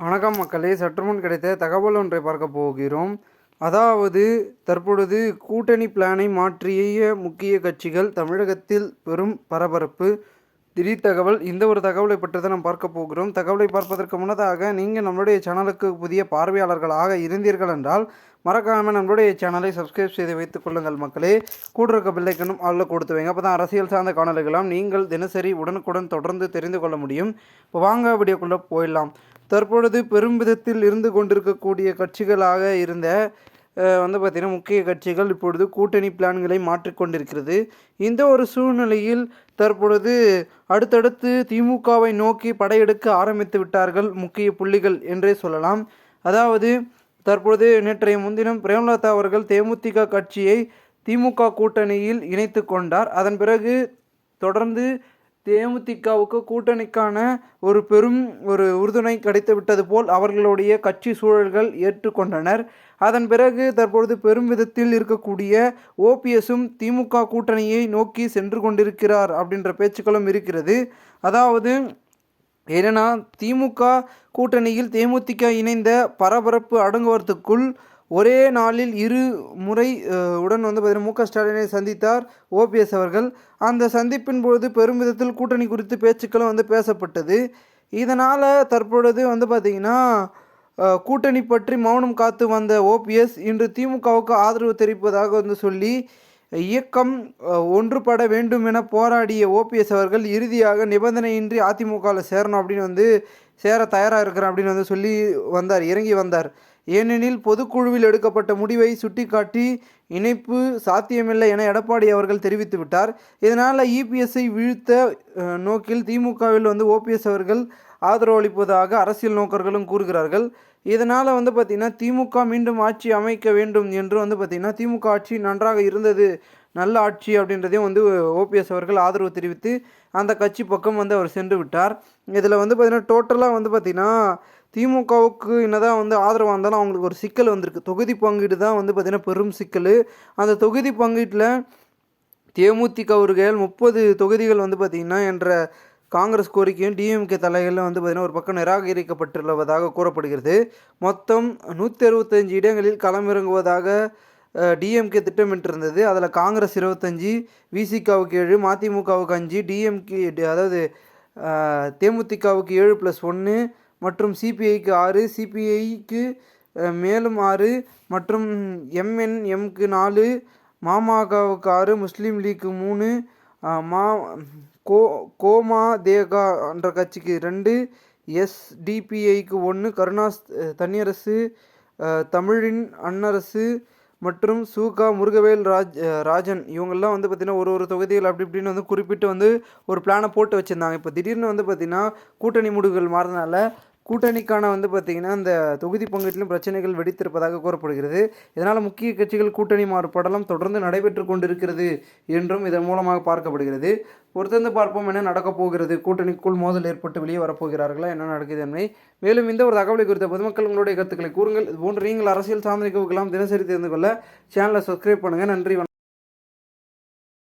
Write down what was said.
வணக்கம் மக்களே, சற்றுமுன் கிடைத்த தகவல் ஒன்றை பார்க்க போகிறோம். அதாவது தற்பொழுது கூட்டணி பிளானை மாற்றிய முக்கிய கட்சிகள் தமிழகத்தில் பெரும் பரபரப்பு. திடீர் தகவல். இந்த ஒரு தகவலை பற்றி தான் நாம் பார்க்க போகிறோம். தகவலை பார்ப்பதற்கு முன்னதாக நீங்கள் நம்மளுடைய சேனலுக்கு புதிய பார்வையாளர்களாக இருந்தீர்கள் என்றால் மறக்காமல் நம்மளுடைய சேனலை சப்ஸ்கிரைப் செய்து வைத்துக் கொள்ளுங்கள் மக்களே. கூட இருக்க பில்லைக்கனும் அதில் கொடுத்து வைங்க. அப்போ தான் அரசியல் சார்ந்த காணொலிகளாம் நீங்கள் தினசரி உடனுக்குடன் தொடர்ந்து தெரிந்து கொள்ள முடியும். இப்போ வாங்க வீடியோக்குள்ளே போயிடலாம். தற்பொழுது பெரும் விதத்தில் இருந்து கொண்டிருக்கக்கூடிய கட்சிகளாக இருந்த பார்த்திங்கன்னா முக்கிய கட்சிகள் இப்பொழுது கூட்டணி பிளான்களை மாற்றிக்கொண்டிருக்கிறது. இந்த ஒரு சூழ்நிலையில் தற்பொழுது அடுத்தடுத்து திமுகவை நோக்கி படையெடுக்க ஆரம்பித்து விட்டார்கள் முக்கிய புள்ளிகள் என்றே சொல்லலாம். அதாவது தற்பொழுது நேற்றைய முன்தினம் பிரேமலதா அவர்கள் தேமுதிக கட்சியை திமுக கூட்டணியில் இணைத்து கொண்டார். அதன் பிறகு தொடர்ந்து தேமுதிகவுக்கு கூட்டணிக்கான ஒரு பெரும் உறுதுணை கிடைத்து விட்டது போல் அவர்களுடைய கட்சி சூழல்கள் ஏற்றுக்கொண்டனர். அதன் பிறகு தற்பொழுது பெரும் விதத்தில் இருக்கக்கூடிய ஓபிஎஸும் திமுக கூட்டணியை நோக்கி சென்று கொண்டிருக்கிறார் அப்படின்ற பேச்சுக்களும் இருக்கிறது. அதாவது ஏன்னா திமுக கூட்டணியில் தேமுதிக இணைந்த பரபரப்பு அடங்குவதற்குள் ஒரே நாளில் இரு முறை உடன் பார்த்திங்கன்னா மு க ஸ்டாலினை சந்தித்தார் ஓபிஎஸ் அவர்கள். அந்த சந்திப்பின் பொழுது பெரும் விதத்தில் கூட்டணி குறித்து பேச்சுக்களும் பேசப்பட்டது. இதனால் தற்பொழுது பார்த்திங்கன்னா கூட்டணி பற்றி மௌனம் காத்து வந்த ஓபிஎஸ் இன்று திமுகவுக்கு ஆதரவு தெரிவிப்பதாக சொல்லி இயக்கம் ஒன்றுபட வேண்டும் என போராடிய ஓபிஎஸ் அவர்கள் இறுதியாக நிபந்தனையின்றி அதிமுகவில் சேரணும் அப்படின்னு சேர தயாராக இருக்கிறேன் அப்படின்னு சொல்லி இறங்கி வந்தார். ஏனெனில் பொதுக்குழுவில் எடுக்கப்பட்ட முடிவை சுட்டிக்காட்டி இணைப்பு சாத்தியமில்லை என எடப்பாடி அவர்கள் தெரிவித்து விட்டார். இதனால் இபிஎஸ்ஐ வீழ்த்த நோக்கில் திமுகவில் ஓபிஎஸ் அவர்கள் ஆதரவு அளிப்பதாக அரசியல் நோக்கர்களும் கூறுகிறார்கள். இதனால் பார்த்திங்கன்னா திமுக மீண்டும் ஆட்சி அமைக்க வேண்டும் என்று பார்த்திங்கன்னா திமுக ஆட்சி நன்றாக இருந்தது, நல்ல ஆட்சி அப்படின்றதையும் ஓபிஎஸ் அவர்கள் ஆதரவு தெரிவித்து அந்த கட்சி பக்கம் அவர் சென்று விட்டார். இதில் பார்த்திங்கன்னா டோட்டலாக பார்த்திங்கன்னா திமுகவுக்கு என்னதான் ஆதரவாக இருந்தாலும் அவங்களுக்கு ஒரு சிக்கல் வந்திருக்கு. தொகுதி பங்கீடு தான் பார்த்திங்கன்னா பெரும் சிக்கல். அந்த தொகுதி பங்கீட்டில் தேமுதிக அவர்கள் 30 தொகுதிகள் பார்த்திங்கன்னா என்ற காங்கிரஸ் கோரிக்கையும் டிஎம்கே தலைகளில் பார்த்திங்கன்னா ஒரு பக்கம் நிராகரிக்கப்பட்டுள்ளதாக கூறப்படுகிறது. மொத்தம் 165 இடங்களில் களமிறங்குவதாக டிஎம்கே திட்டமிட்டிருந்தது. அதில் காங்கிரஸ் 25, விசிகாவுக்கு 7, மதிமுகவுக்கு 5, டிஎம்கே அதாவது தேமுதிகவுக்கு 7+1 மற்றும் சிபிஐக்கு 6, சிபிஐக்கு மேலும் 6 மற்றும் எம்என்எம்க்கு 4, மாமகவுக்கு 6, முஸ்லீம் லீக்கு 3, கோமாதேகா என்ற கட்சிக்கு 2, எஸ்டிபிஐக்கு 1, கருணாஸ் தனியரசு, தமிழின் அன்னரசு மற்றும் சுகா முருகவேல் ராஜன் இவங்கெல்லாம் பார்த்திங்கன்னா ஒரு தொகுதிகள் அப்படி இப்படின்னு குறிப்பிட்டு ஒரு பிளானை போட்டு வச்சுருந்தாங்க. இப்போ திடீர்னு பார்த்திங்கன்னா கூட்டணி முடிவுகள் மாறினால கூட்டணிக்கான பார்த்திங்கன்னா அந்த தொகுதி பங்கீட்டிலும் பிரச்சனைகள் வெடித்திருப்பதாக கூறப்படுகிறது. இதனால் முக்கிய கட்சிகள் கூட்டணி மாறுபடலாம் தொடர்ந்து நடைபெற்று கொண்டிருக்கிறது என்றும் இதன் மூலமாக பார்க்கப்படுகிறது. பொறுத்திருந்து பார்ப்போம் என்ன நடக்கப் போகிறது. கூட்டணிக்குள் மோதல் ஏற்பட்டு வெளியே வரப்போகிறார்களா, என்ன நடக்குது என்பதை. மேலும் இந்த ஒரு தகவலை குறித்த பொதுமக்கள் உங்களுடைய கருத்துக்களை கூறுங்கள். இது போன்று நீங்கள் அரசியல் சார்ந்த நிகழ்வுகளாம் தினசரி தெரிந்து கொள்ள சேனலை சப்ஸ்கிரைப் பண்ணுங்கள். நன்றி.